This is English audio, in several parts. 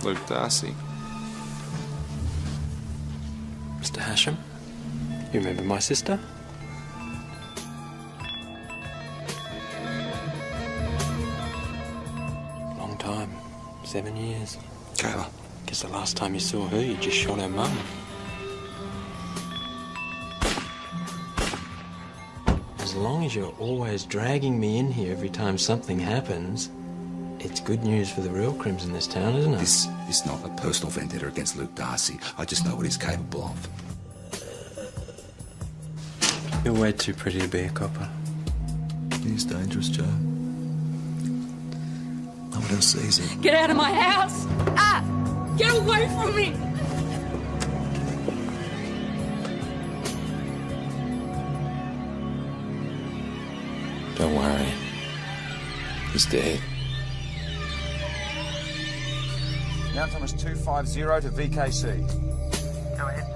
Luke Darcy. Mr. Hasham, you remember my sister? Long time. 7 years. Kayla. Guess the last time you saw her, you just shot her mum. As long as you're always dragging me in here every time something happens, it's good news for the real crims in this town, isn't it? This is not a personal vendetta against Luke Darcy. I just know what he's capable of. You're way too pretty to be a copper. He's dangerous, Joe. No one else sees him. Get out of my house! Ah! Get away from me! Don't worry. He's dead. Now Thomas 250 to VKC. Go ahead,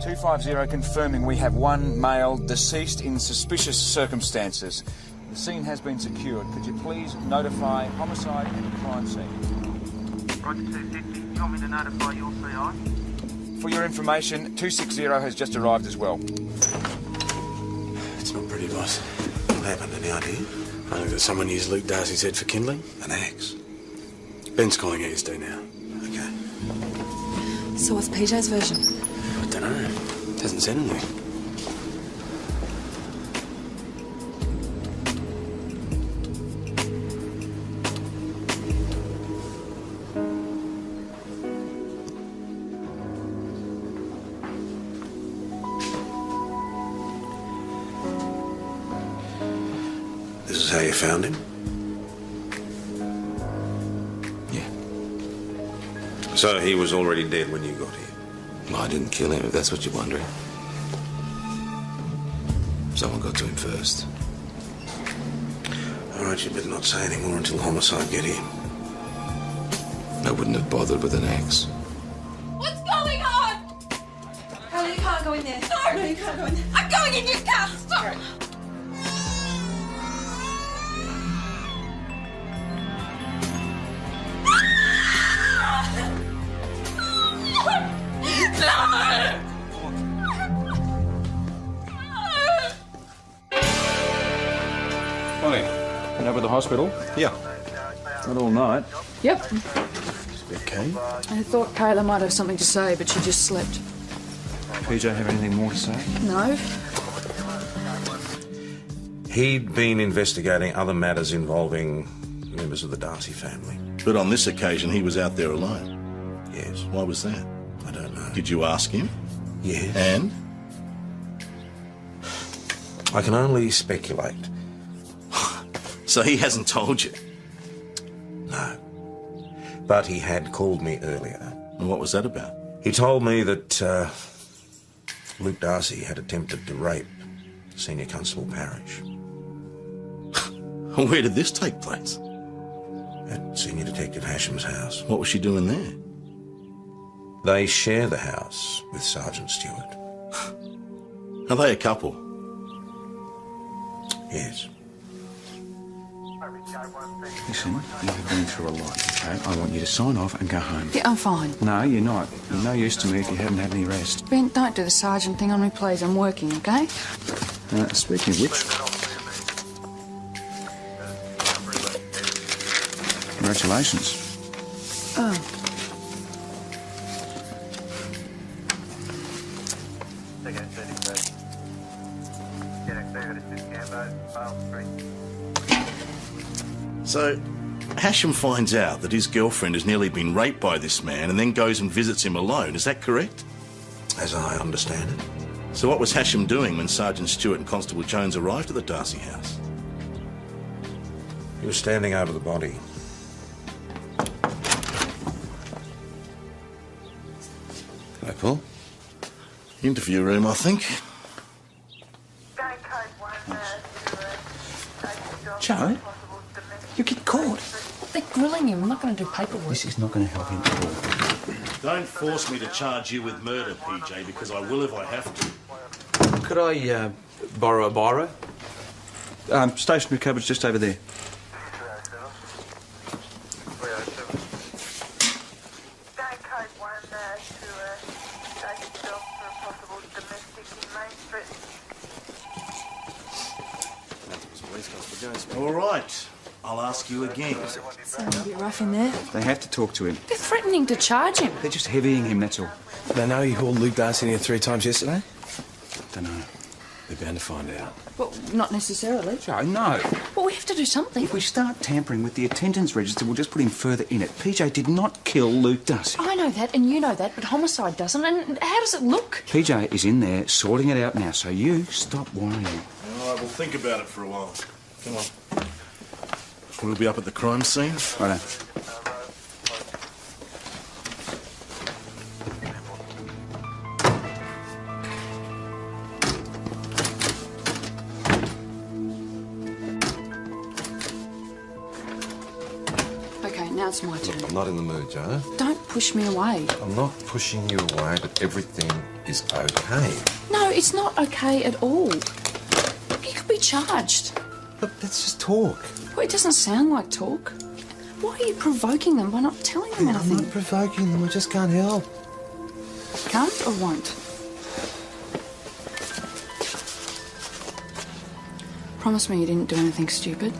250. 250 confirming we have one male deceased in suspicious circumstances. The scene has been secured. Could you please notify homicide and crime scene? Roger, 250. Do you want me to notify your CI? For your information, 260 has just arrived as well. It's not pretty, boss. What happened? Any idea? Only that someone used Luke Darcy's head for kindling. An axe. Ben's calling ESD now. Okay. So what's PJ's version? I don't know. Hasn't said anything. This is how you found him? So he was already dead when you got here? Well, I didn't kill him, if that's what you're wondering. Someone got to him first. All right, you better not say any more until homicide get here. I wouldn't have bothered with an axe. What's going on? Ellie, you can't go in there. No, you can't go in there. I'm going in your car. Stop. Molly, been over to the hospital? Yeah. Not all night. Yep. Okay. I thought Kayla might have something to say, but she just slept. PJ have anything more to say? No. He'd been investigating other matters involving members of the Darcy family. But on this occasion, he was out there alone. Yes. Why was that? I don't know. Did you ask him? Yes. And? I can only speculate. So he hasn't told you? No. But he had called me earlier. And what was that about? He told me that Luke Darcy had attempted to rape Senior Constable Parrish. Where did this take place? At Senior Detective Hasham's house. What was she doing there? They share the house with Sergeant Stewart. Are they a couple? Yes. Listen, you've been through a lot, okay? I want you to sign off and go home. Yeah, I'm fine. No, you're not. You're no use to me if you haven't had any rest. Ben, don't do the sergeant thing on me, please. I'm working, okay? Speaking of which... Congratulations. Oh. So, Hasham finds out that his girlfriend has nearly been raped by this man and then goes and visits him alone. Is that correct? As I understand it. So what was Hasham doing when Sergeant Stewart and Constable Jones arrived at the Darcy house? He was standing over the body. Hello, Paul. Interview room, I think. Joe, you get caught. They're grilling him. I'm not going to do paperwork. This is not going to help him at all. Don't force me to charge you with murder, PJ, because I will if I have to. Could I borrow a biro? Stationery cupboard's just over there. All right. I'll ask you again. Sounds a bit rough in there. They have to talk to him. They're threatening to charge him. They're just heavying him, that's all. They know he hauled Luke Darcy in here 3 times yesterday? Don't know. They're bound to find out. Well, not necessarily. Joe, no. Well, we have to do something. If we start tampering with the attendance register, we'll just put him further in it. PJ did not kill Luke Darcy. I know that, and you know that, but homicide doesn't. And how does it look? PJ is in there sorting it out now, so you stop worrying. All right, we'll think about it for a while. Come on. We'll be up at the crime scene. Righto. Okay, now it's my turn. I'm not in the mood, Joe. Don't push me away. I'm not pushing you away, but everything is okay. No, it's not okay at all. You could be charged. But let's just talk. Well, it doesn't sound like talk. Why are you provoking them by not telling them I'm anything? not provoking them, I just can't help. Can't or won't? Promise me you didn't do anything stupid.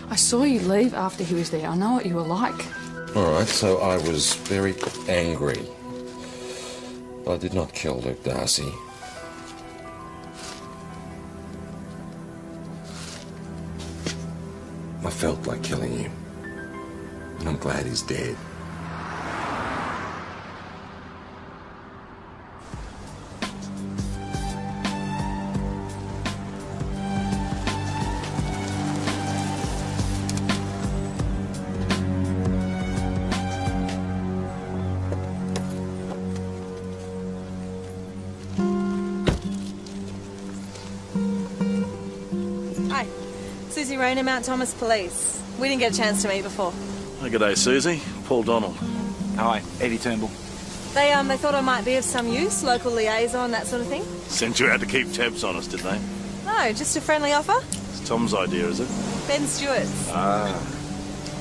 I saw you leave after he was there. I know what you were like. All right, so I was very angry. But I did not kill Luke Darcy. I felt like killing him. And I'm glad he's dead. Hi, Susie Rayner, Mount Thomas Police. We didn't get a chance to meet before. Hey, good day, Susie. Paul Donald. Hi, Eddie Turnbull. They thought I might be of some use, local liaison, that sort of thing. Sent you out to keep tabs on us, did they? No, just a friendly offer. It's Tom's idea, is it? Ben Stewart's. Ah.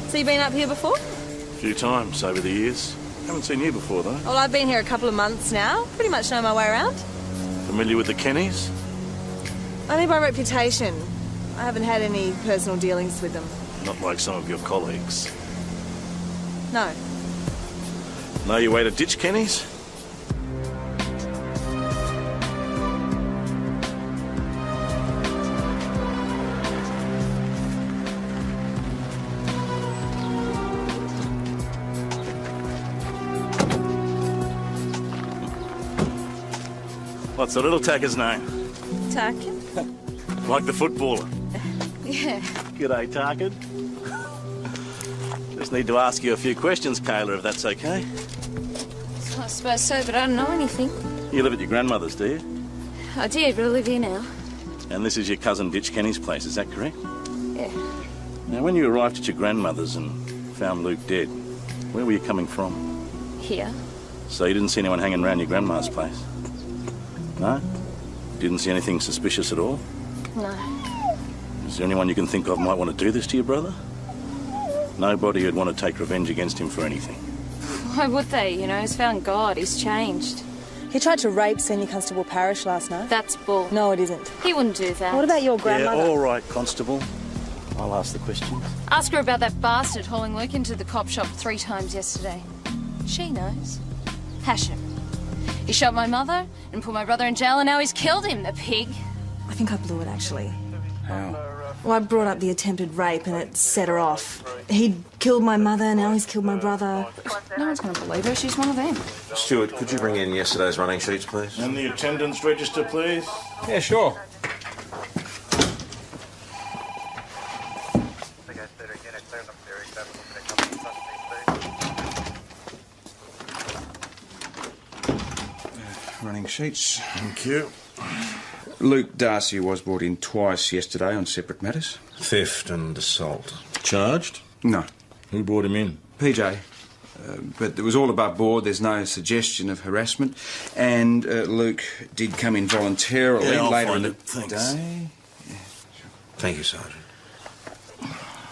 So you been up here before? A few times over the years. Haven't seen you before, though. Well, I've been here a couple of months now. Pretty much know my way around. Familiar with the Kennys? Only by reputation. I haven't had any personal dealings with them. Not like some of your colleagues. No. Know your way to ditch Kennys? What's the little tacker's name? Tarkin? Like the footballer. Yeah. G'day, Tarkin. Just need to ask you a few questions, Kayla, if that's okay. I suppose so, but I don't know anything. You live at your grandmother's, do you? I did, but I live here now. And this is your cousin Ditch Kenny's place, is that correct? Yeah. Now, when you arrived at your grandmother's and found Luke dead, where were you coming from? Here? So you didn't see anyone hanging around your grandma's place? No? Didn't see anything suspicious at all? No. Is there anyone you can think of might want to do this to your brother? Nobody who'd want to take revenge against him for anything. Why would they? You know, he's found God. He's changed. He tried to rape Senior Constable Parrish last night. That's bull. No, it isn't. He wouldn't do that. What about your grandmother? Yeah, all right, Constable. I'll ask the questions. Ask her about that bastard hauling Luke into the cop shop 3 times yesterday. She knows. Hashem. He shot my mother and put my brother in jail, and now he's killed him, the pig. I think I blew it, actually. How? Well, I brought up the attempted rape and it set her off. He'd killed my mother, now he's killed my brother. No one's going to believe her. She's one of them. Stuart, could you bring in yesterday's running sheets, please? And the attendance register, please. Yeah, sure. Running sheets. Thank you. Luke Darcy was brought in twice yesterday on separate matters. Theft and assault. Charged? No. Who brought him in? PJ. But it was all above board. There's no suggestion of harassment. And Luke did come in voluntarily Yeah, I'll later find in it. the Thanks. day. Thank you, Sergeant.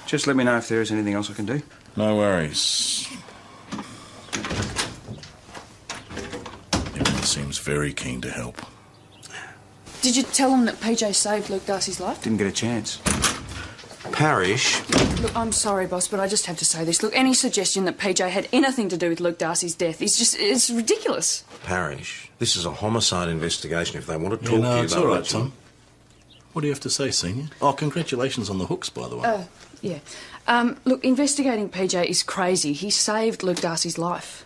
Just let me know if there is anything else I can do. No worries. Everyone seems very keen to help. Did you tell them that PJ saved Luke Darcy's life? Didn't get a chance. Parish. Look, I'm sorry, boss, but I just have to say this. Look, any suggestion that PJ had anything to do with Luke Darcy's death is just... it's ridiculous. Parish, this is a homicide investigation. If they want to talk No, to you, it's they'll all let right, you. Tom. What do you have to say, Senior? Oh, congratulations on the hooks, by the way. Yeah. Look, investigating PJ is crazy. He saved Luke Darcy's life.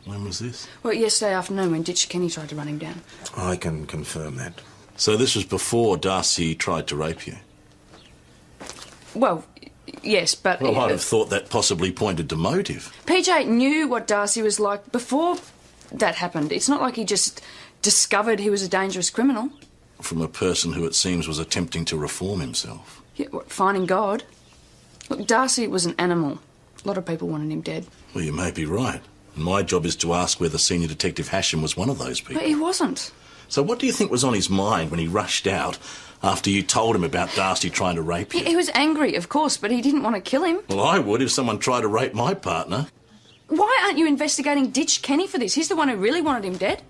When was this? Well, yesterday afternoon when Ditch Kenny tried to run him down. I can confirm that. So this was before Darcy tried to rape you? Well, yes, but... Well, I'd have thought that possibly pointed to motive. PJ knew what Darcy was like before that happened. It's not like he just discovered he was a dangerous criminal. From a person who it seems was attempting to reform himself. Yeah, what, finding God? Look, Darcy was an animal. A lot of people wanted him dead. Well, you may be right. My job is to ask whether Senior Detective Hasham was one of those people. But he wasn't. So what do you think was on his mind when he rushed out after you told him about Darcy trying to rape you? He was angry, of course, but he didn't want to kill him. Well, I would if someone tried to rape my partner. Why aren't you investigating Ditch Kenny for this? He's the one who really wanted him dead.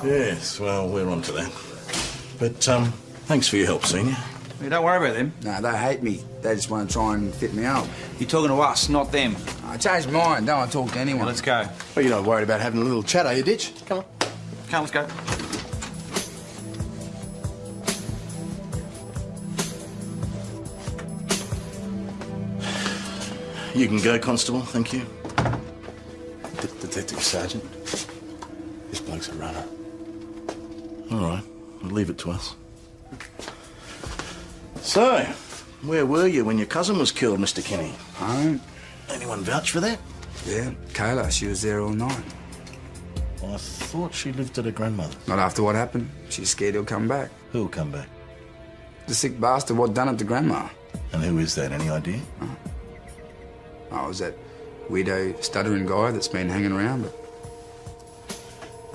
Yes, well, we're on to that. But, thanks for your help, Senior. Yeah, don't worry about them. No, they hate me. They just want to try and fit me up. You're talking to us, not them. I changed my mind. Don't want to talk to anyone. Well, let's go. Well, you're not worried about having a little chat, are you, Ditch? Come on. Come, let's go. You can go, Constable, thank you. Detective Sergeant. This bloke's a runner. All right, I'll leave it to us. So, where were you when your cousin was killed, Mr. Kenny? Home. Anyone vouch for that? Yeah, Kayla, she was there all night. Well, I thought she lived at her grandmother. Not after what happened. She's scared he'll come back. Who'll come back? The sick bastard what done it to Grandma. And who is that, any idea? Oh, it was that weirdo stuttering guy that's been hanging around. But...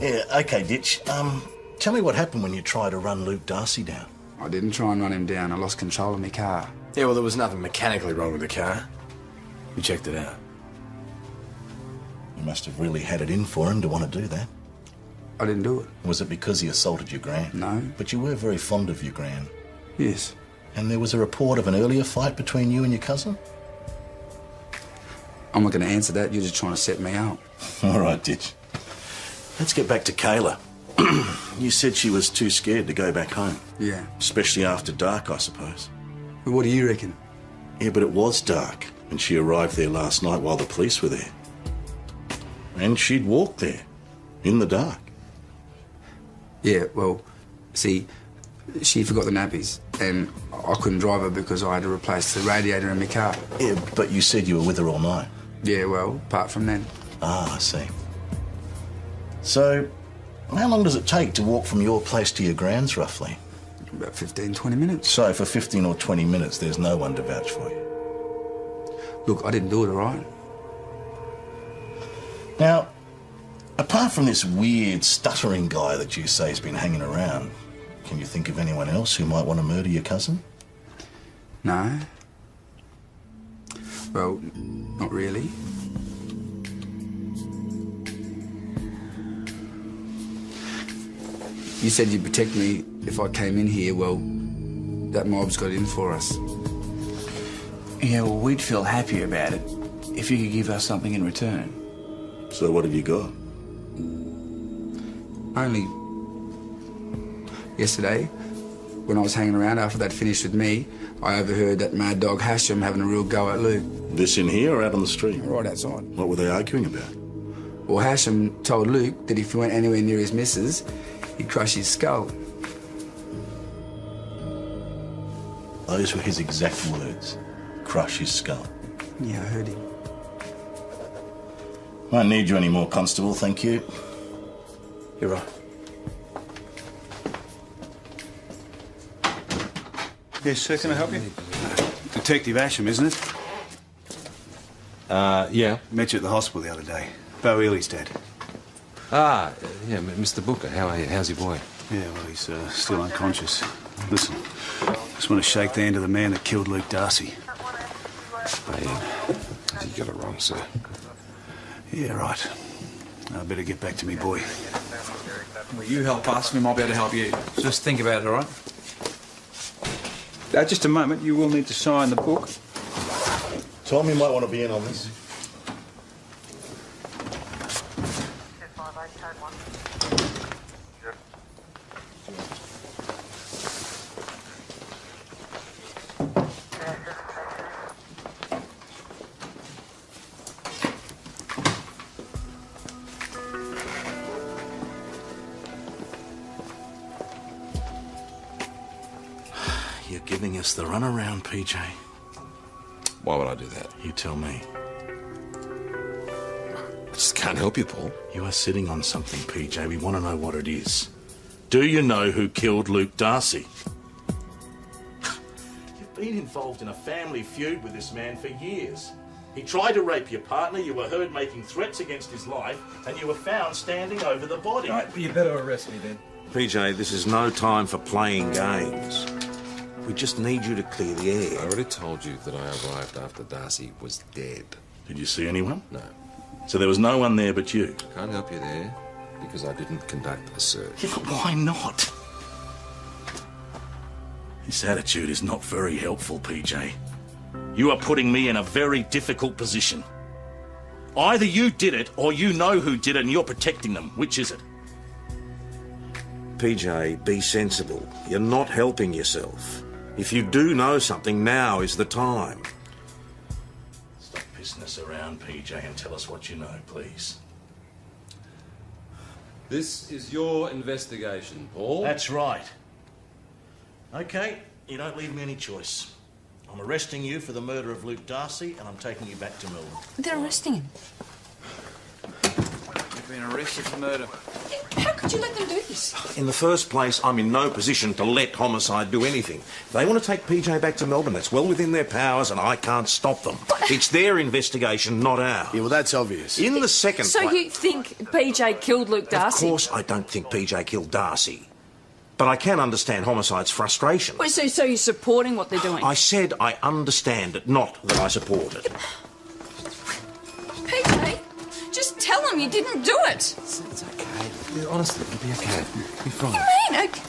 Yeah, OK, Ditch. Tell me what happened when you tried to run Luke Darcy down. I didn't try and run him down. I lost control of my car. Yeah, well, there was nothing mechanically wrong with the car. We checked it out. You must have really had it in for him to want to do that. I didn't do it. Was it because he assaulted your gran? No. But you were very fond of your gran. Yes. And there was a report of an earlier fight between you and your cousin? I'm not going to answer that. You're just trying to set me up. All right, Ditch. Let's get back to Kayla. You said she was too scared to go back home. Yeah. Especially after dark, I suppose. Well, what do you reckon? Yeah, but it was dark when she arrived there last night while the police were there. And she'd walked there, in the dark. Yeah, well, see, she forgot the nappies, and I couldn't drive her because I had to replace the radiator in my car. Yeah, but you said you were with her all night. Yeah, well, apart from then. Ah, I see. So, how long does it take to walk from your place to your gran's, roughly? About 15, 20 minutes. So, for 15 or 20 minutes, there's no one to vouch for you? Look, I didn't do it, all right? Now, apart from this weird, stuttering guy that you say's been hanging around, can you think of anyone else who might want to murder your cousin? No. Well, not really. You said you'd protect me if I came in here. Well, that mob's got in for us. Yeah, well, we'd feel happier about it if you could give us something in return. So what have you got? Only yesterday, when I was hanging around after they'd finished with me, I overheard that mad dog Hasham having a real go at Luke. This in here or out on the street? Right outside. What were they arguing about? Well, Hasham told Luke that if he went anywhere near his missus, he'd crush his skull. Those were his exact words. Crush his skull. Yeah, I heard him. Won't need you anymore, Constable, thank you. You're right. Yes, sir, can I help you? Detective Asham, isn't it? Yeah. Met you at the hospital the other day. Bo Ely's dead. Yeah, Mr. Booker, how are you? How's your boy? Yeah, well, he's still unconscious. Listen, just want to shake the hand of the man that killed Luke Darcy. You got it wrong, sir. Yeah, right. I better get back to me boy. Well, you help us, we might be able to help you. Just think about it, all right? Just a moment, you will need to sign the book. Tom, you might want to be in on this. You're giving us the runaround, PJ. Why would I do that? You tell me. I just can't help you, Paul. You are sitting on something, PJ. We want to know what it is. Do you know who killed Luke Darcy? You've been involved in a family feud with this man for years. He tried to rape your partner, you were heard making threats against his life, and you were found standing over the body. Right, you better arrest me then. PJ, this is no time for playing games. We just need you to clear the air. I already told you that I arrived after Darcy was dead. Did you see anyone? No. So there was no one there but you? Can't help you there, because I didn't conduct a search. Yeah, but why not? This attitude is not very helpful, PJ. You are putting me in a very difficult position. Either you did it, or you know who did it and you're protecting them. Which is it? PJ, be sensible. You're not helping yourself. If you do know something, now is the time. Stop pissing us around, PJ, and tell us what you know, please. This is your investigation, Paul. That's right. Okay, you don't leave me any choice. I'm arresting you for the murder of Luke Darcy, and I'm taking you back to Melbourne. They're arresting him. You've been arrested for murder. How could you let them do this? In the first place, I'm in no position to let homicide do anything. If they want to take PJ back to Melbourne, that's well within their powers and I can't stop them. It's their investigation, not ours. Yeah, well, that's obvious. In the second So place... you think PJ killed Luke Darcy? Of course I don't think PJ killed Darcy. But I can understand homicide's frustration. Wait, so you're supporting what they're doing? I said I understand it, not that I support it. PJ, just tell them you didn't do it. It's okay. Honestly, it'll be okay. You'll be fine. What do you mean? Okay.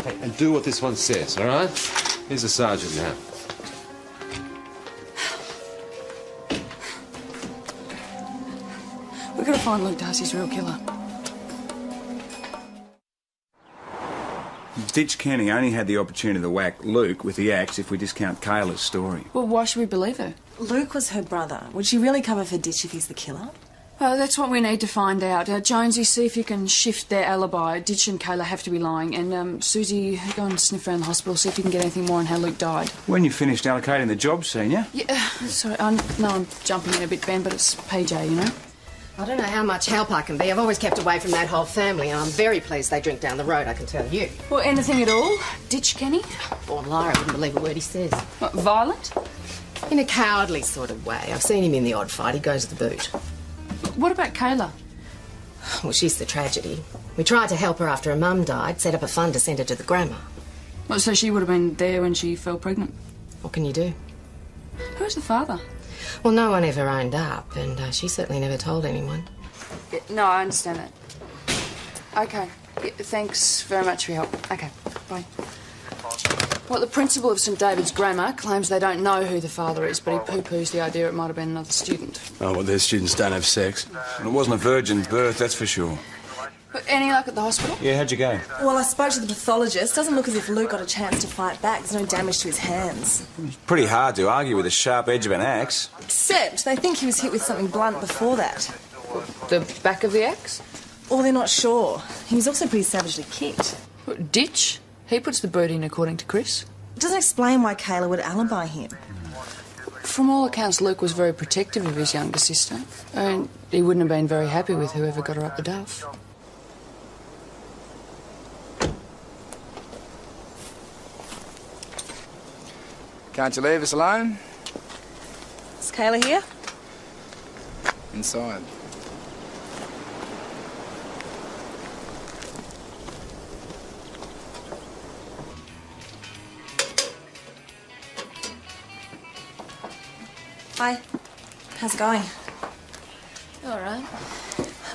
Hey, and do what this one says, all right? Here's the sergeant now. We've got to find Luke Darcy's real killer. Ditch Kenny only had the opportunity to whack Luke with the axe if we discount Kayla's story. Well, why should we believe her? Luke was her brother. Would she really cover for Ditch if he's the killer? Oh, that's what we need to find out. Jonesy, see if you can shift their alibi. Ditch and Kayla have to be lying. And, Susie, go and sniff around the hospital, see if you can get anything more on how Luke died. When you finished allocating the job, Senior? Yeah, sorry, I know I'm jumping in a bit, Ben, but it's PJ, you know? I don't know how much help I can be. I've always kept away from that whole family, and I'm very pleased they drink down the road, I can tell you. Well, anything at all? Ditch Kenny? Born liar, I wouldn't believe a word he says. What, violent? In a cowardly sort of way. I've seen him in the odd fight. He goes to the boot. What about Kayla? Well, she's the tragedy. We tried to help her after her mum died, set up a fund to send her to the grammar. Well, so she would have been there when she fell pregnant? What can you do? Who's the father? Well, no one ever owned up, and she certainly never told anyone. Yeah, no, I understand that. Okay. Yeah, thanks very much for your help. Okay, bye. Well, the principal of St David's Grammar claims they don't know who the father is, but he poo-poos the idea it might have been another student. Oh, well, their students don't have sex. And it wasn't a virgin birth, that's for sure. But any luck at the hospital? Yeah, how'd you go? Well, I spoke to the pathologist. Doesn't look as if Luke got a chance to fight back. There's no damage to his hands. It's pretty hard to argue with the sharp edge of an axe. Except they think he was hit with something blunt before that. The back of the axe? Or they're not sure. He was also pretty savagely kicked. What, Ditch? He puts the boot in, according to Chris. It doesn't explain why Kayla would alibi him. From all accounts, Luke was very protective of his younger sister. And he wouldn't have been very happy with whoever got her up the duff. Can't you leave us alone? Is Kayla here? Inside. Hi. How's it going? All right.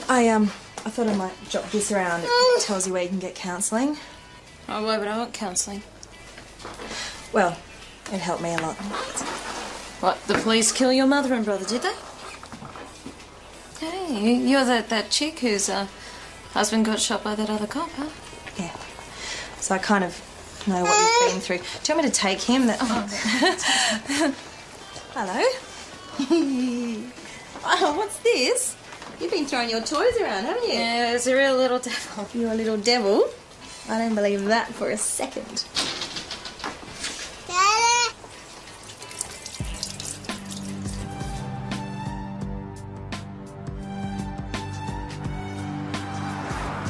I I thought I might jot this around. It tells you where you can get counselling. Oh, why would I want counselling? Well, it helped me a lot. What, the police kill your mother and brother, did they? Hey, you're that chick whose husband got shot by that other cop, huh? Yeah. So I kind of know what you've been through. Do you want me to take him? Hello. Oh, what's this? You've been throwing your toys around, haven't you? Yeah, it's a real little devil. You're a little devil? I don't believe that for a second.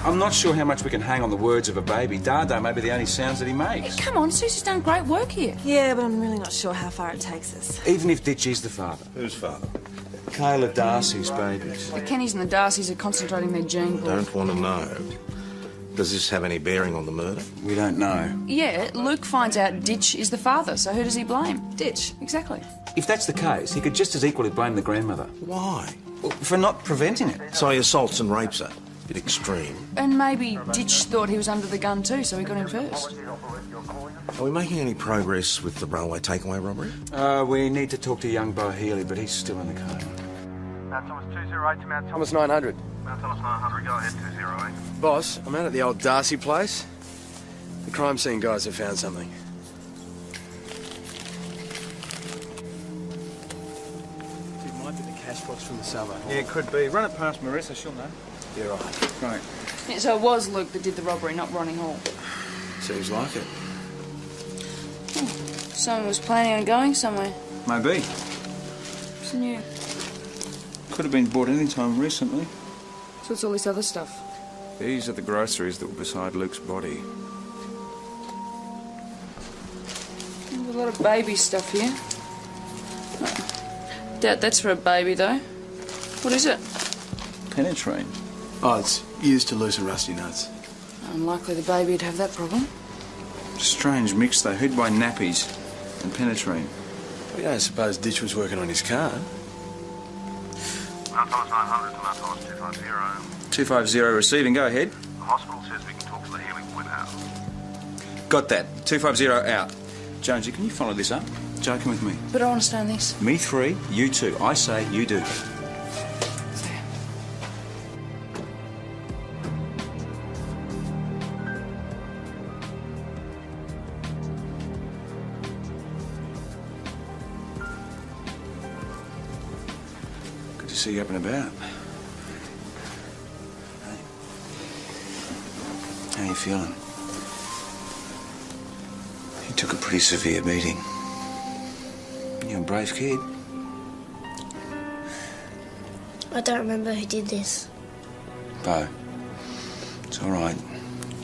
I'm not sure how much we can hang on the words of a baby. Dada may be the only sounds that he makes. Come on, Susie's done great work here. Yeah, but I'm really not sure how far it takes us. Even if Ditch is the father. Whose father? Kayla Darcy's babies. The Kennys and the Darcys are concentrating their gene pool. Don't want to know. Does this have any bearing on the murder? We don't know. Yeah, Luke finds out Ditch is the father, so who does he blame? Ditch, exactly. If that's the case, he could just as equally blame the grandmother. Why? Well, for not preventing it. So he assaults and rapes her. Bit extreme. And maybe Ditch thought he was under the gun too, so he got in first. Are we making any progress with the railway takeaway robbery? We need to talk to young Bo Healy, but he's still in the coma. Mount Thomas 208 to Mount Thomas 900. Mount Thomas 900, go ahead, 208. Boss, I'm out at the old Darcy place. The crime scene guys have found something. It might be the cash box from the summer. Yeah, it could be. Run it past Marissa, she'll know. Yeah, right. Right. Yeah, so it was Luke that did the robbery, not Ronnie Hall. Seems like it. Someone was planning on going somewhere. Maybe. What's new? Could have been bought any time recently. So what's all this other stuff? These are the groceries that were beside Luke's body. There's a lot of baby stuff here. Doubt that's for a baby, though. What is it? Penetrine. Oh, it's used to loosen rusty nuts. Unlikely the baby'd have that problem. Strange mix, though. Who'd buy nappies and penetrine? Well, you don't suppose Ditch was working on his car? Mount Thomas 900 to Mount Thomas 250. 250 receiving. Go ahead. The hospital says we can talk to the Healy boy now. Got that. 250 out. Jonesy, can you follow this up? Joe, come with me. But I understand this. Me 3, you 2. I say you do. Good to see you up and about. How you feeling? You took a pretty severe beating. You're a brave kid. I don't remember who did this. Bo, it's all right.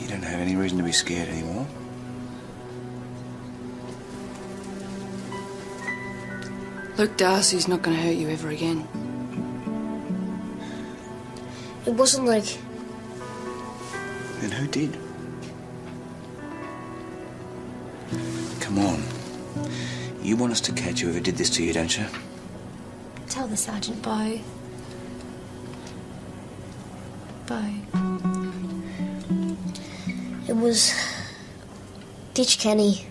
You don't have any reason to be scared anymore. Luke Darcy's not going to hurt you ever again. It wasn't like... Then who did? Come on. You want us to catch whoever did this to you, don't you? Tell the Sergeant, Bo. Bo. It was... Ditch Kenny.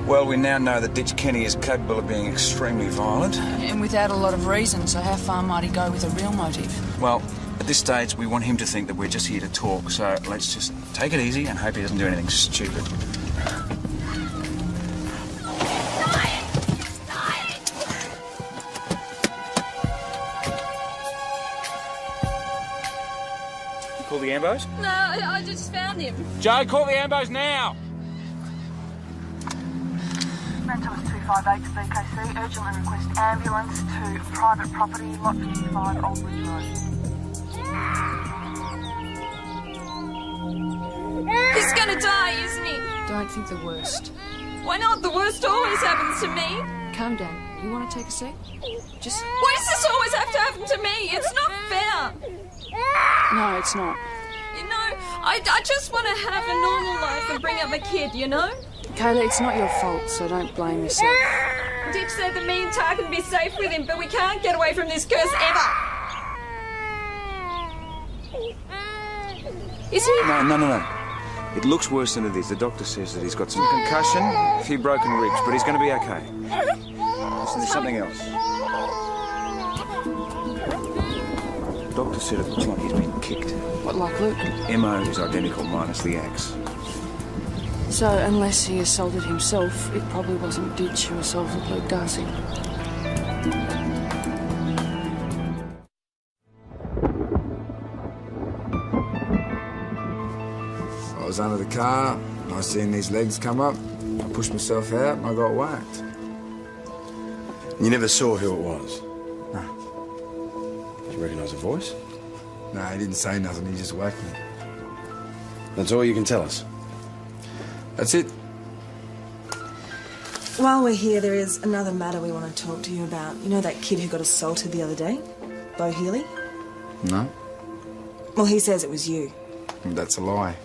Well, we now know that Ditch Kenny is capable of being extremely violent. And without a lot of reason, so how far might he go with a real motive? Well, at this stage, we want him to think that we're just here to talk, so let's just take it easy and hope he doesn't do anything stupid. Call the ambos? No, I just found him. Joe, call the ambos now! Mount Thomas 258 to BKC, urgently request ambulance to private property, lot 55, Old Bridge Road. He's gonna die, isn't he? Don't think the worst. Why not? The worst always happens to me. Calm down. You want to take a seat? Just... Why does this always have to happen to me? It's not fair. No, it's not. You know, I just want to have a normal life and bring up my kid, you know? Kayla, it's not your fault, so don't blame yourself. Ditch said that me and Tar can be safe with him, but we can't get away from this curse ever. Is he? No. It looks worse than it is. The doctor says that he's got some concussion, a few broken ribs, but he's going to be okay. Listen, there's something else. The doctor said it looks like he's been kicked. What, like Luke? MO is identical minus the axe. So, unless he assaulted himself, it probably wasn't Ditch who assaulted Luke Darcy. I was under the car, and I seen these legs come up. I pushed myself out, and I got whacked. You never saw who it was? No. Did you recognise a voice? No, he didn't say nothing, he just whacked me. That's all you can tell us? That's it. While we're here, there is another matter we want to talk to you about. You know that kid who got assaulted the other day? Bo Healy? No. Well, he says it was you. That's a lie.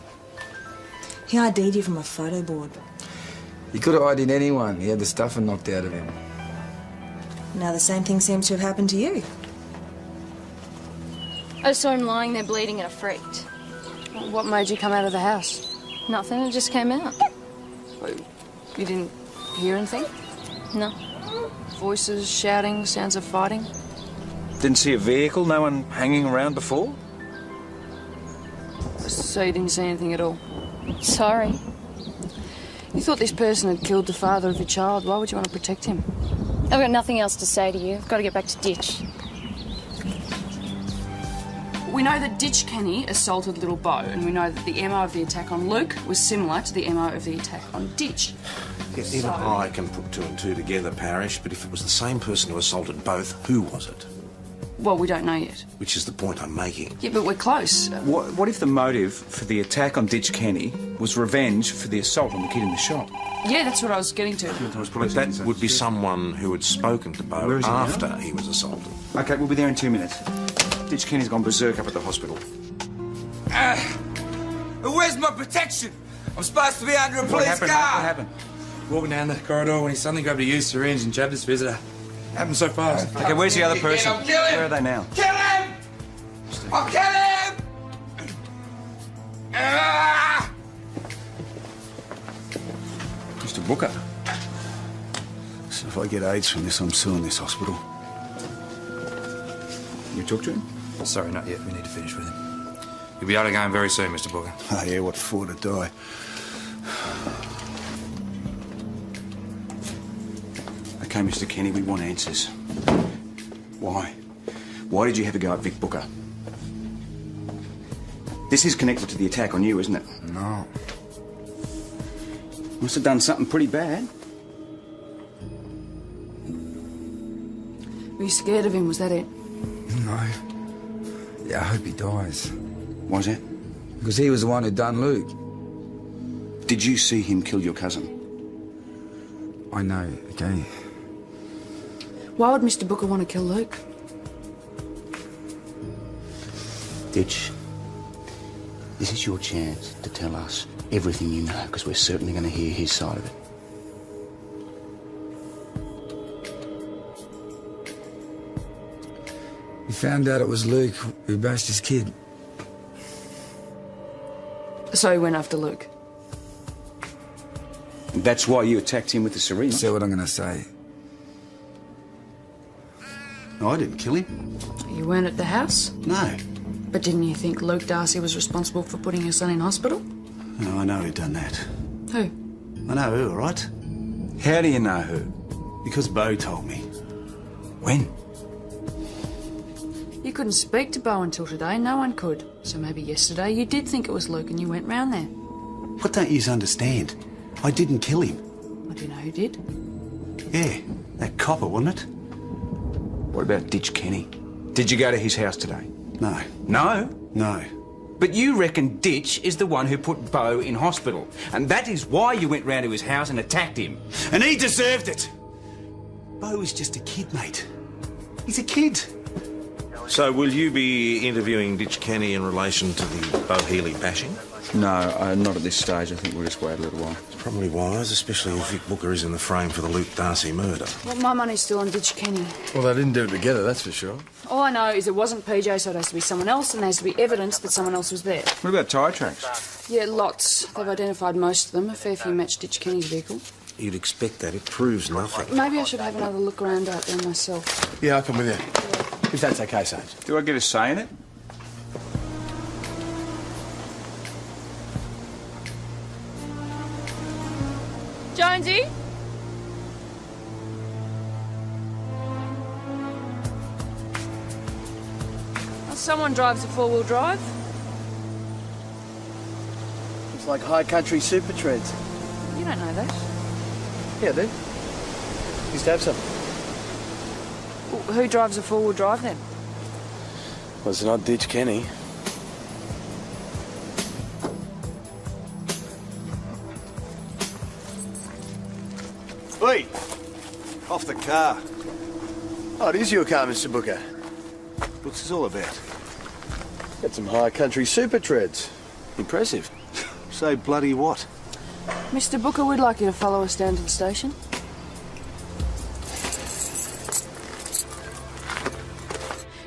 He ID'd you from a photo board. He could have ID'd anyone. He had the stuffing knocked out of him. Now the same thing seems to have happened to you. I saw him lying there bleeding and I freaked. What made you come out of the house? Nothing, it just came out. You didn't hear anything? No. Voices, shouting, sounds of fighting? Didn't see a vehicle? No one hanging around before? So you didn't see anything at all? Sorry. You thought this person had killed the father of your child. Why would you want to protect him? I've got nothing else to say to you. I've got to get back to Ditch. We know that Ditch Kenny assaulted little Bo, and we know that the MO of the attack on Luke was similar to the MO of the attack on Ditch. Yeah, even I can put two and two together, Parish, but if it was the same person who assaulted both, who was it? Well, we don't know yet. Which is the point I'm making. Yeah, but we're close. What if the motive for the attack on Ditch Kenny was revenge for the assault on the kid in the shop? Yeah, that's what I was getting to. But that would be someone who had spoken to Bo after he was assaulted. OK, we'll be there in 2 minutes. Ditch Kenny's gone berserk up at the hospital. Where's my protection? I'm supposed to be under a police car. What happened? Walking down the corridor when he suddenly grabbed a used syringe and jabbed his visitor. Happened so fast. OK, where's the other person? I'll kill him. Where are they now? Kill him! I'll kill him! Mr. Booker. So if I get AIDS from this, I'm suing this hospital. You talk to him? Sorry, not yet. We need to finish with him. You'll be able to go home very soon, Mr. Booker. Oh, yeah, what for to die? OK, Mr. Kenny, we want answers. Why? Why did you have a go at Vic Booker? This is connected to the attack on you, isn't it? No. Must have done something pretty bad. Were you scared of him? Was that it? No. Yeah, I hope he dies. Why's that? Because he was the one who done Luke. Did you see him kill your cousin? I know, okay. Why would Mr. Booker want to kill Luke? Ditch, this is your chance to tell us everything you know, because we're certainly going to hear his side of it. He found out it was Luke who bashed his kid. So he went after Luke? That's why you attacked him with the syringe? See what I'm going to say. No, I didn't kill him. You weren't at the house? No. But didn't you think Luke Darcy was responsible for putting your son in hospital? No, I know who done that. Who? I know who, all right? How do you know who? Because Bo told me. When? You couldn't speak to Bo until today. No one could. So maybe yesterday you did think it was Luke and you went round there. What don't yous understand? I didn't kill him. Well, do you know who did? Yeah, that copper, wasn't it? What about Ditch Kenny? Did you go to his house today? No. No? No. But you reckon Ditch is the one who put Bo in hospital. And that is why you went round to his house and attacked him. And he deserved it. Bo was just a kid, mate. He's a kid. So will you be interviewing Ditch Kenny in relation to the Bo Healy bashing? No, not at this stage. I think we'll just wait a little while. It's probably wise, especially if Vic Booker is in the frame for the Luke Darcy murder. Well, my money's still on Ditch Kenny. Well, they didn't do it together, that's for sure. All I know is it wasn't PJ, so it has to be someone else, and there has to be evidence that someone else was there. What about tyre tracks? Yeah, lots. They've identified most of them. A fair few match Ditch Kenny's vehicle. You'd expect that. It proves nothing. Maybe I should have another look around out there myself. Yeah, I'll come with you. If that's okay, Sarge. Do I get a say in it? Jonesy? Someone drives a four-wheel drive. It's like high country super treads. You don't know that. Yeah, I do. Used to have some. Well, who drives a four-wheel drive then? Well, it's not Ditch Kenny. Oi! Off the car. Oh, it is your car, Mr. Booker. What's this all about? Got some high country super treads. Impressive. Say bloody what? Mr. Booker, we'd like you to follow us down to the station.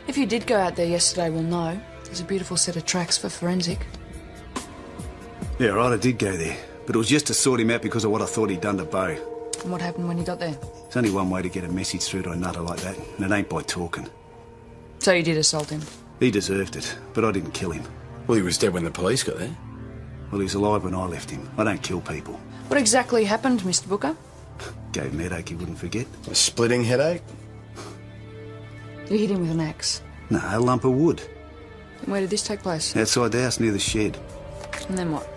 If you did go out there yesterday, we'll know. There's a beautiful set of tracks for forensic. Yeah, right, I did go there. But it was just to sort him out because of what I thought he'd done to Bo. And what happened when you got there? There's only one way to get a message through to a nutter like that, and it ain't by talking. So you did assault him? He deserved it, but I didn't kill him. Well, he was dead when the police got there. Well, he was alive when I left him. I don't kill people. What exactly happened, Mr. Booker? Gave him a headache he wouldn't forget. A splitting headache? You hit him with an axe. No, a lump of wood. And where did this take place? Outside the house near the shed. And then what?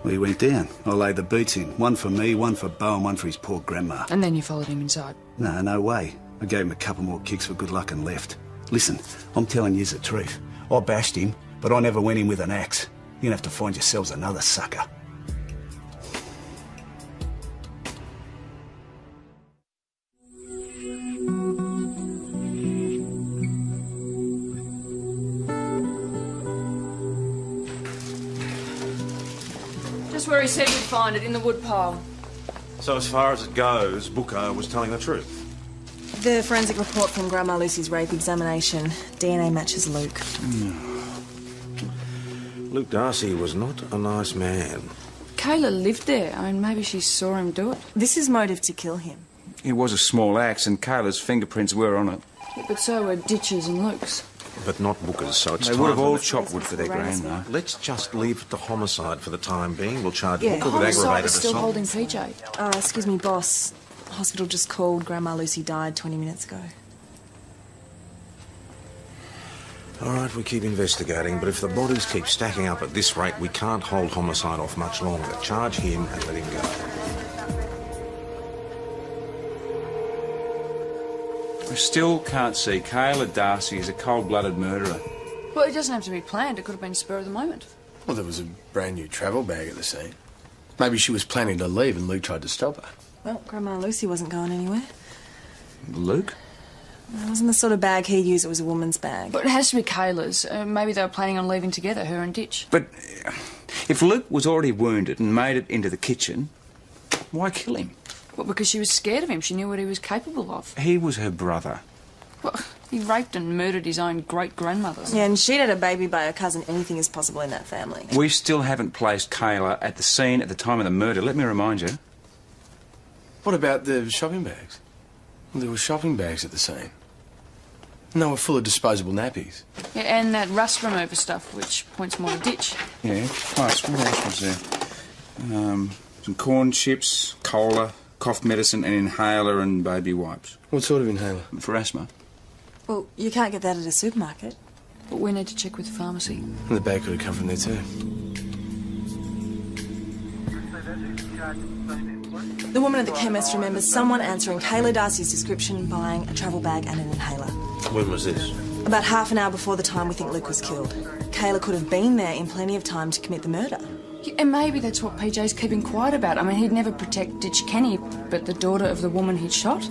Well, he went down. I laid the boots in. One for me, one for Bo, and one for his poor grandma. And then you followed him inside? No, no way. I gave him a couple more kicks for good luck and left. Listen, I'm telling you the truth. I bashed him, but I never went in with an axe. You're gonna have to find yourselves another sucker. Just where he said we'd find it, in the woodpile. So as far as it goes, Booker was telling the truth. The forensic report from Grandma Lucy's rape examination. DNA matches Luke. Luke Darcy was not a nice man. Kayla lived there. I mean, maybe she saw him do it. This is motive to kill him. It was a small axe, and Kayla's fingerprints were on it. Yeah, but so were Ditch's and Luke's. But not Booker's, so it's They time would have for all the- chopped wood for their grand, though. Let's just leave it to homicide for the time being. We'll charge Yeah, Booker with Homicide aggravated is still assault. holding PJ. Excuse me, boss. Hospital just called. Grandma Lucy died 20 minutes ago. All right, we keep investigating, but if the bodies keep stacking up at this rate, we can't hold homicide off much longer. Charge him and let him go. We still can't see Kayla Darcy as a cold-blooded murderer. Well, it doesn't have to be planned. It could have been spur of the moment. Well, there was a brand new travel bag at the scene. Maybe she was planning to leave and Luke tried to stop her. Well, Grandma Lucy wasn't going anywhere. Luke? It wasn't the sort of bag he'd use. It was a woman's bag. But it has to be Kayla's. Maybe they were planning on leaving together, her and Ditch. But if Luke was already wounded and made it into the kitchen, why kill him? Well, because she was scared of him. She knew what he was capable of. He was her brother. Well, he raped and murdered his own great-grandmother. Yeah, and she'd had a baby by her cousin. Anything is possible in that family. We still haven't placed Kayla at the scene at the time of the murder. Let me remind you. What about the shopping bags? Well, there were shopping bags at the scene. And they were full of disposable nappies. Yeah, and that rust remover stuff, which points more to Ditch. Yeah, plus, what else was there? Some corn chips, cola, cough medicine, an inhaler and baby wipes. What sort of inhaler? For asthma. Well, you can't get that at a supermarket. But we need to check with the pharmacy. And the bag could have come from there too. The woman at the chemist remembers someone answering Kayla Darcy's description and buying a travel bag and an inhaler. When was this? About half an hour before the time we think Luke was killed. Kayla could have been there in plenty of time to commit the murder. Yeah, and maybe that's what PJ's keeping quiet about. I mean, he'd never protect Ditch Kenny, but the daughter of the woman he'd shot?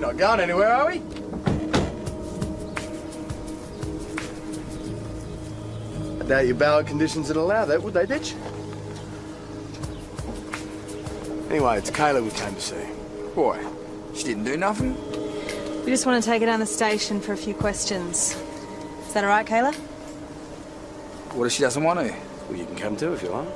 not going anywhere, are we? I doubt your ballot conditions would allow that, would they, Ditch? Anyway, it's Kayla we came to see. Boy, she didn't do nothing. We just want to take her down the station for a few questions. Is that all right, Kayla? What if she doesn't want to? Well, you can come too if you like.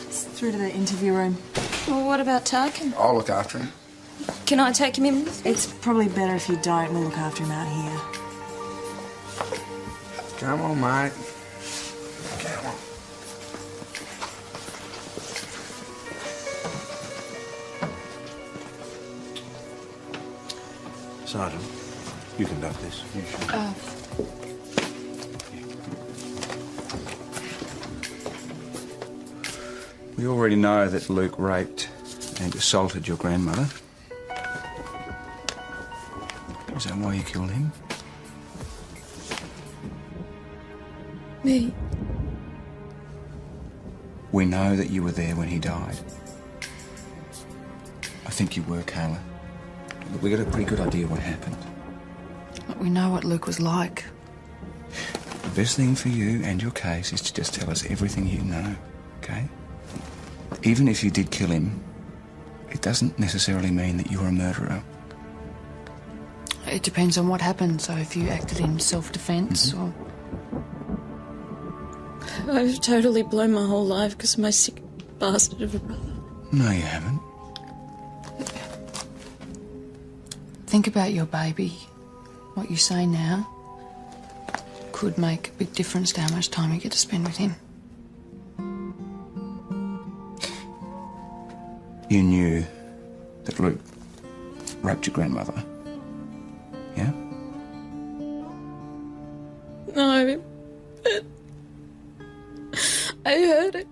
It's through to the interview room. Well, what about Tarkin? I'll look after him. Can I take him in with me? It's probably better if you don't. We'll look after him out here. Come on, mate. Come on. Sergeant, you conduct this. You should. We already know that Luke raped and assaulted your grandmother. Is that why you killed him? Me? We know that you were there when he died. I think you were, Kayla. We got a pretty good idea what happened. But we know what Luke was like. The best thing for you and your case is to just tell us everything you know, okay? Even if you did kill him, it doesn't necessarily mean that you're a murderer. It depends on what happened. So if you acted in self-defense or... I've totally blown my whole life because of my sick bastard of a brother. No, you haven't. Think about your baby. What you say now could make a big difference to how much time you get to spend with him. You knew that Luke raped your grandmother, yeah? No, but I heard it.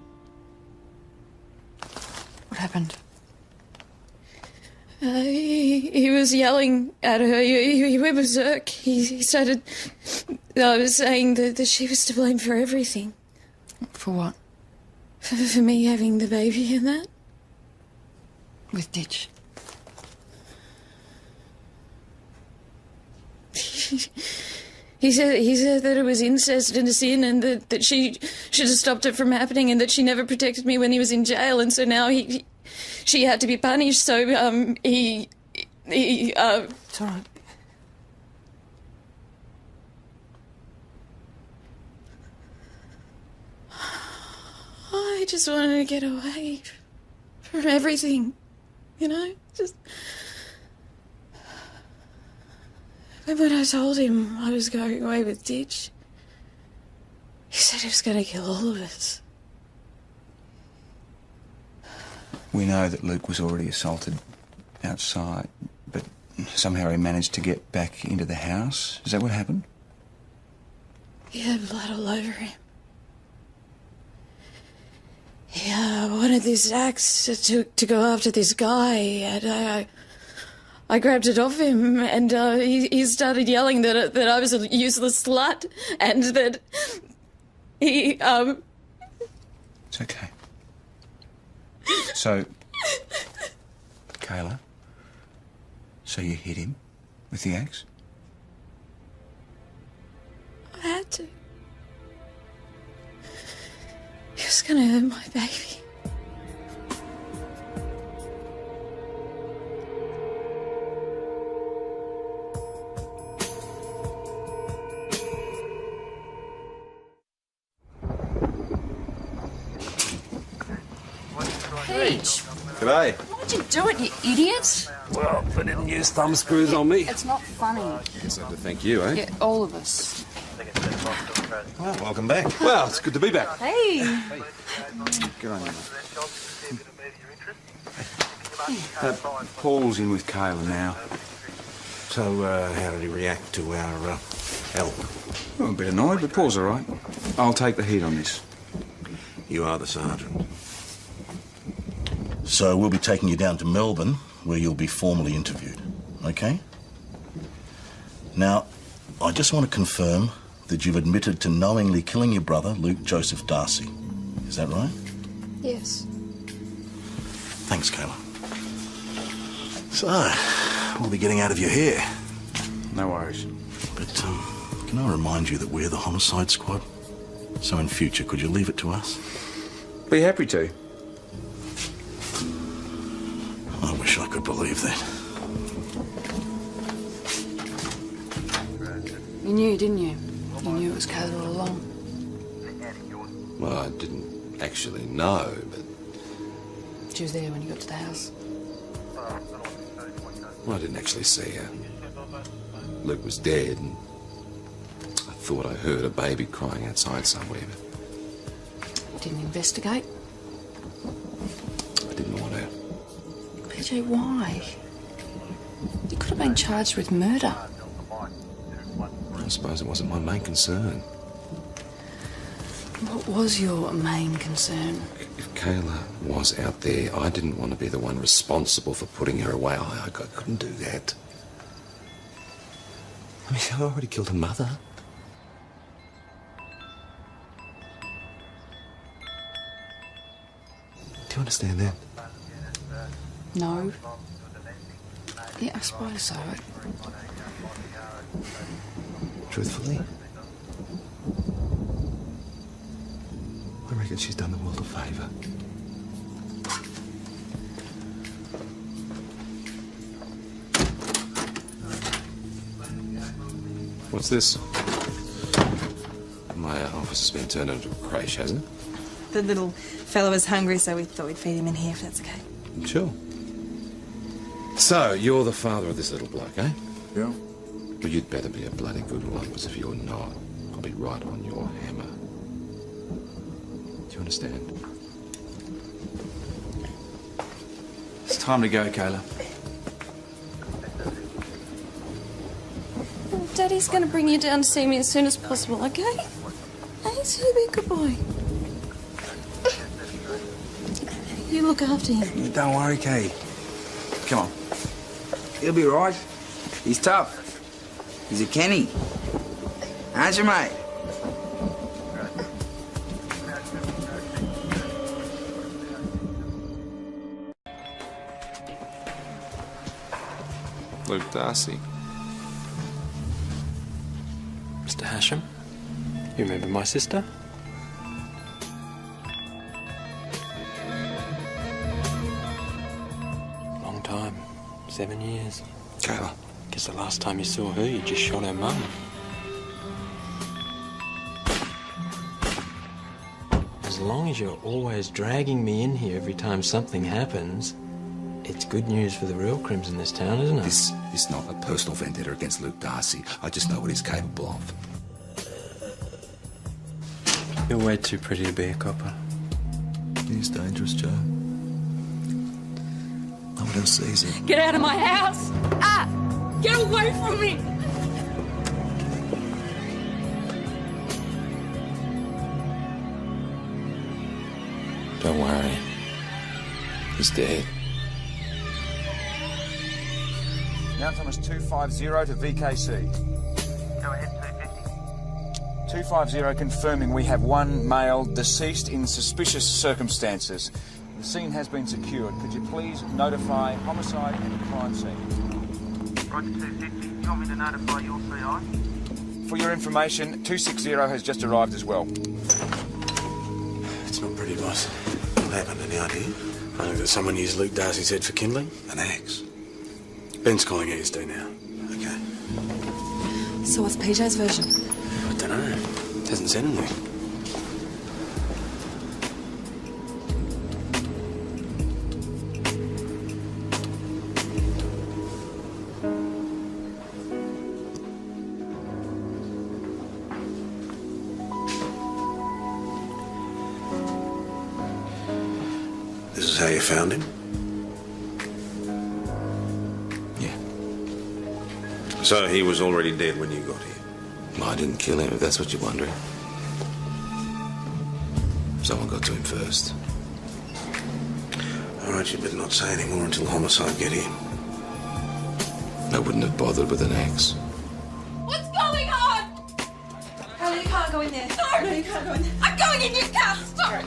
What happened? He was yelling at her. He went berserk. He started saying that she was to blame for everything. For what? For me having the baby and that. With Ditch. He said that it was incest and a sin, and that she should have stopped it from happening, and that she never protected me when he was in jail, and so now she had to be punished. So It's all right. I just wanted to get away from everything, you know? Just... And when I told him I was going away with Ditch, he said he was going to kill all of us. We know that Luke was already assaulted outside, but somehow he managed to get back into the house. Is that what happened? He had blood all over him. He wanted this axe to go after this guy, and I grabbed it off him, and he started yelling that I was a useless slut, and that he It's okay. So, Kayla, so you hit him with the axe? I had to. He was gonna hurt my baby. Peach, G'day. why'd you do it, you idiot? Well, they didn't use thumb screws on me. It's not funny. Guess I have to thank you, eh? Yeah, all of us. Well, welcome back. Well, it's good to be back. Hey. Good on you, mate. Paul's in with Kayla now. So, how did he react to our help? Well, a bit annoyed, but Paul's all right. I'll take the heat on this. You are the sergeant. So we'll be taking you down to Melbourne, where you'll be formally interviewed, okay? Now, I just want to confirm that you've admitted to knowingly killing your brother, Luke Joseph Darcy. Is that right? Yes. Thanks, Kayla. So, we'll be getting out of your hair. No worries. But, can I remind you that we're the homicide squad? So in future, could you leave it to us? Be happy to. I wish I could believe that. You knew, didn't you? You knew it was Kayla all along. Well, I didn't actually know, but... She was there when you got to the house. Well, I didn't actually see her. Luke was dead, and I thought I heard a baby crying outside somewhere, but Didn't investigate? I didn't want to. PJ, why? You could have been charged with murder. I suppose it wasn't my main concern. What was your main concern? If Kayla was out there, I didn't want to be the one responsible for putting her away. I couldn't do that. I mean, I already killed her mother. Do you understand that? No. Yeah, I suppose so. Truthfully, I reckon she's done the world a favour. What's this? My office has been turned into a creche, hasn't it? The little fellow was hungry, so we thought we'd feed him in here, if that's okay. Sure. So, you're the father of this little bloke, eh? Yeah. Well, you'd better be a bloody good one, because if you're not, I'll be right on your hammer. Do you understand? It's time to go, Kayla. Daddy's going to bring you down to see me as soon as possible, okay? He's a big good boy. You look after him. Don't worry, Kay. Come on. He'll be right. He's tough. He's a Kenny. Aren't you, mate? Luke Darcy. Mr. Hashem, you remember my sister? Long time. 7 years. Kayla. Guess the last time you saw her, you just shot her mum. As long as you're always dragging me in here every time something happens, it's good news for the real crims in this town, isn't it? This is not a personal vendetta against Luke Darcy. I just know what he's capable of. You're way too pretty to be a copper. He's dangerous, Joe. No one else sees him. Get out of my house! Ah! Get away from me! Don't worry. He's dead. Mount Thomas 250 to VKC. Go ahead, 250. 250 confirming we have one male deceased in suspicious circumstances. The scene has been secured. Could you please notify homicide and crime scene? Roger, 250. You want me to notify your CI? For your information, 260 has just arrived as well. It's not pretty, boss. What happened? Any idea? I think that someone used Luke Darcy's head for kindling. An axe. Ben's calling ESD now. Okay. So what's PJ's version? I don't know. Hasn't said anything. This is how you found him? So he was already dead when you got here? Well, I didn't kill him, if that's what you're wondering. Someone got to him first. All right, you better not say any more until homicide get in. I wouldn't have bothered with an axe. What's going on? can't go in there. No, you can't go in there. I'm going in your car. Sorry.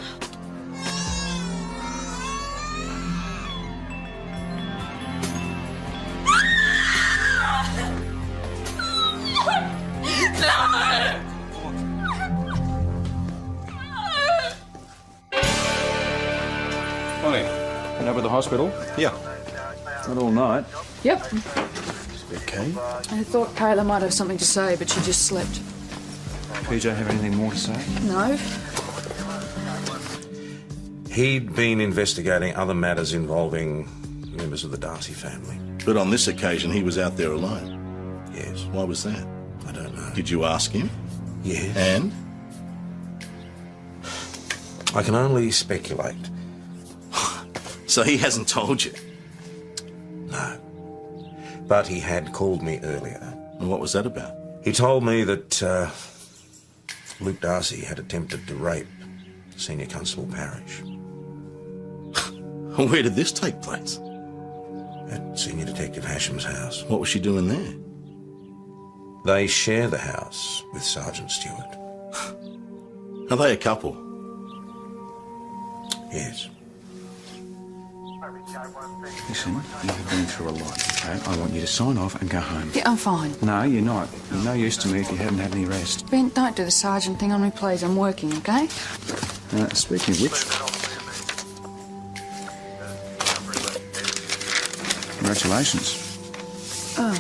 Connie, been over to the hospital? Yeah. Not all night. Yep. Okay. I thought Kayla might have something to say, but she just slept. PJ have anything more to say? No. He'd been investigating other matters involving members of the Darcy family. But on this occasion, he was out there alone. Yes. Why was that? I don't know. Did you ask him? Yes. And? I can only speculate. So he hasn't told you? No. But he had called me earlier. And what was that about? He told me that Luke Darcy had attempted to rape Senior Constable Parrish. Where did this take place? At Senior Detective Hasham's house. What was she doing there? They share the house with Sergeant Stewart. Are they a couple? Yes. Listen, you've been through a lot, okay? I want you to sign off and go home. Yeah, I'm fine. No, you're not. You're no use to me if you haven't had any rest. Ben, don't do the sergeant thing on me, please. I'm working, okay? Speaking of which... Congratulations. Oh.